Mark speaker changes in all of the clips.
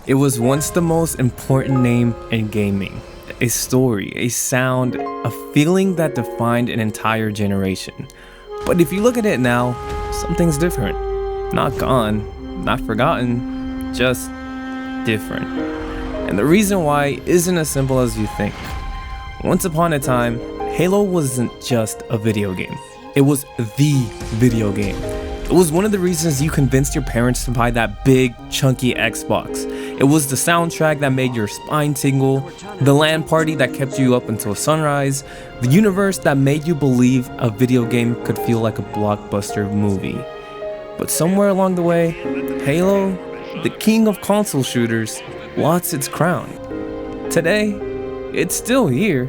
Speaker 1: It was once the most important name in gaming. A story, a sound, a feeling that defined an entire generation. But if you look at it now, something's different. Not gone, not forgotten, just different. And the reason why isn't as simple as you think. Once upon a time, Halo wasn't just a video game. It was the video game. It was one of the reasons you convinced your parents to buy that big, chunky Xbox. It was the soundtrack that made your spine tingle, the LAN party that kept you up until sunrise, the universe that made you believe a video game could feel like a blockbuster movie. But somewhere along the way, Halo, the king of console shooters, lost its crown. Today, it's still here,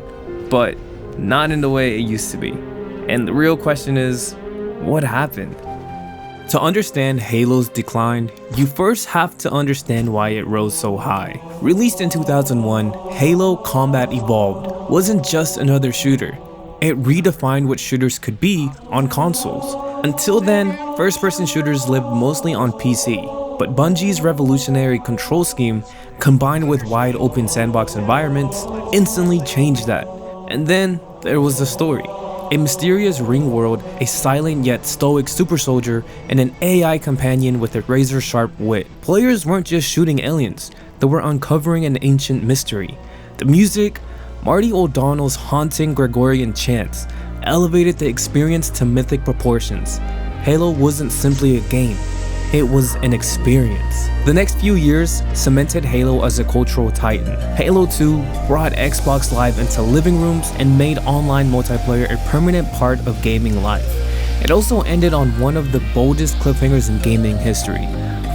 Speaker 1: but not in the way it used to be. And the real question is, what happened? To understand Halo's decline, you first have to understand why it rose so high. Released in 2001, Halo Combat Evolved wasn't just another shooter. It redefined what shooters could be on consoles. Until then, first-person shooters lived mostly on PC, but Bungie's revolutionary control scheme, combined with wide-open sandbox environments, instantly changed that. And then there was the story. A mysterious ring world, a silent yet stoic super soldier, and an AI companion with a razor-sharp wit. Players weren't just shooting aliens, they were uncovering an ancient mystery. The music, Marty O'Donnell's haunting Gregorian chants, elevated the experience to mythic proportions. Halo wasn't simply a game, it was an experience. The next few years cemented Halo as a cultural titan. Halo 2 brought Xbox Live into living rooms and made online multiplayer a permanent part of gaming life. It also ended on one of the boldest cliffhangers in gaming history.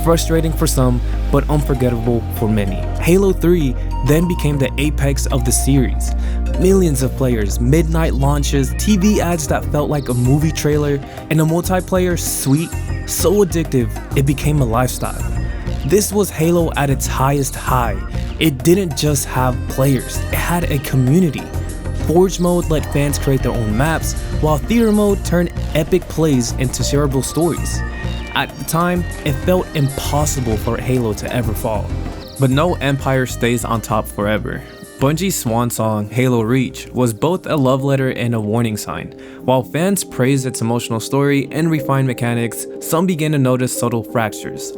Speaker 1: Frustrating for some, but unforgettable for many. Halo 3 then became the apex of the series. Millions of players, midnight launches, TV ads that felt like a movie trailer, and a multiplayer suite so addictive it became a lifestyle. This was Halo at its highest high. It didn't just have players, it had a community. Forge mode let fans create their own maps, while theater mode turned epic plays into shareable stories. At the time, it felt impossible for Halo to ever fall. But no empire stays on top forever. Bungie's swan song, Halo Reach, was both a love letter and a warning sign. While fans praised its emotional story and refined mechanics, some began to notice subtle fractures.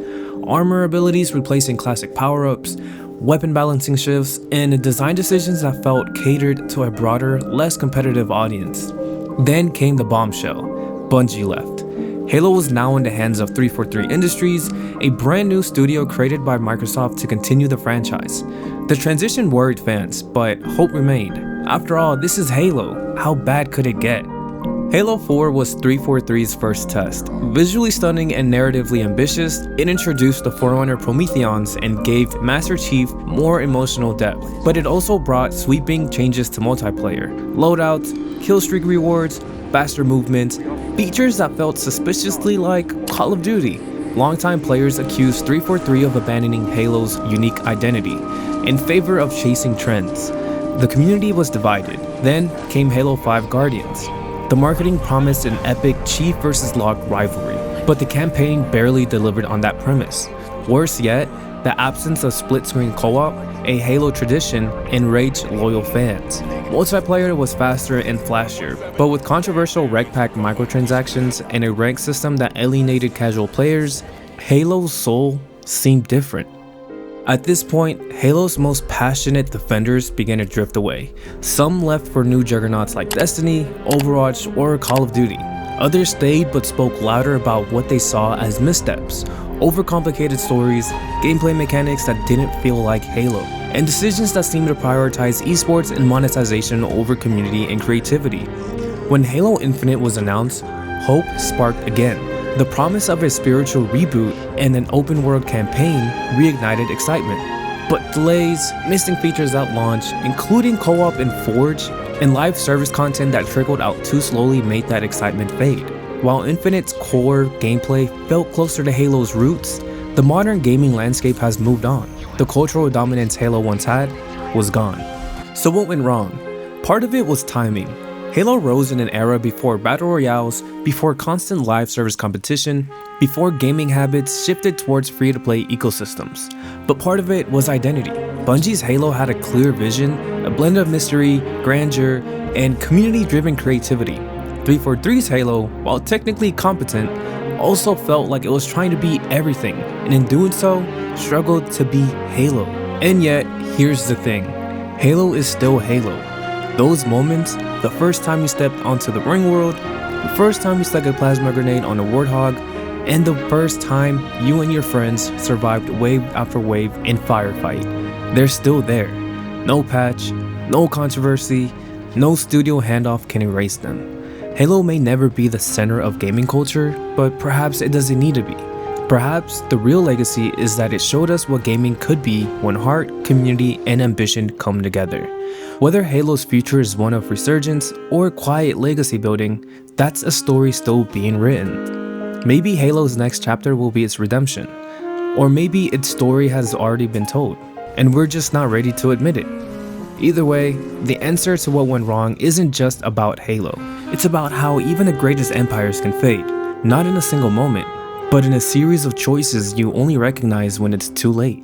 Speaker 1: Armor abilities replacing classic power-ups, weapon balancing shifts, and design decisions that felt catered to a broader, less competitive audience. Then came the bombshell. Bungie left. Halo was now in the hands of 343 Industries, a brand new studio created by Microsoft to continue the franchise. The transition worried fans, but hope remained. After all, this is Halo. How bad could it get? Halo 4 was 343's first test. Visually stunning and narratively ambitious, it introduced the Forerunner Prometheans and gave Master Chief more emotional depth. But it also brought sweeping changes to multiplayer. Loadouts, killstreak rewards, faster movement, features that felt suspiciously like Call of Duty. Longtime players accused 343 of abandoning Halo's unique identity in favor of chasing trends. The community was divided. Then came Halo 5 Guardians. The marketing promised an epic Chief vs. Log rivalry, but the campaign barely delivered on that premise. Worse yet, the absence of split-screen co-op, a Halo tradition, enraged loyal fans. Multiplayer was faster and flashier, but with controversial rec pack microtransactions and a rank system that alienated casual players, Halo's soul seemed different. At this point, Halo's most passionate defenders began to drift away. Some left for new juggernauts like Destiny, Overwatch, or Call of Duty. Others stayed but spoke louder about what they saw as missteps, overcomplicated stories, gameplay mechanics that didn't feel like Halo, and decisions that seemed to prioritize esports and monetization over community and creativity. When Halo Infinite was announced, hope sparked again. The promise of a spiritual reboot and an open-world campaign reignited excitement. But delays, missing features at launch, including co-op in Forge, and live service content that trickled out too slowly made that excitement fade. While Infinite's core gameplay felt closer to Halo's roots, the modern gaming landscape has moved on. The cultural dominance Halo once had was gone. So what went wrong? Part of it was timing. Halo rose in an era before battle royales, before constant live service competition, before gaming habits shifted towards free-to-play ecosystems. But part of it was identity. Bungie's Halo had a clear vision, a blend of mystery, grandeur, and community-driven creativity. 343's Halo, while technically competent, also felt like it was trying to be everything, and in doing so, struggled to be Halo. And yet, here's the thing, Halo is still Halo. Those moments, the first time you stepped onto the ring world, the first time you stuck a plasma grenade on a warthog, and the first time you and your friends survived wave after wave in firefight, they're still there. No patch, no controversy, no studio handoff can erase them. Halo may never be the center of gaming culture, but perhaps it doesn't need to be. Perhaps the real legacy is that it showed us what gaming could be when heart, community, and ambition come together. Whether Halo's future is one of resurgence or quiet legacy building, that's a story still being written. Maybe Halo's next chapter will be its redemption, or maybe its story has already been told, and we're just not ready to admit it. Either way, the answer to what went wrong isn't just about Halo. It's about how even the greatest empires can fade, not in a single moment, but in a series of choices you only recognize when it's too late.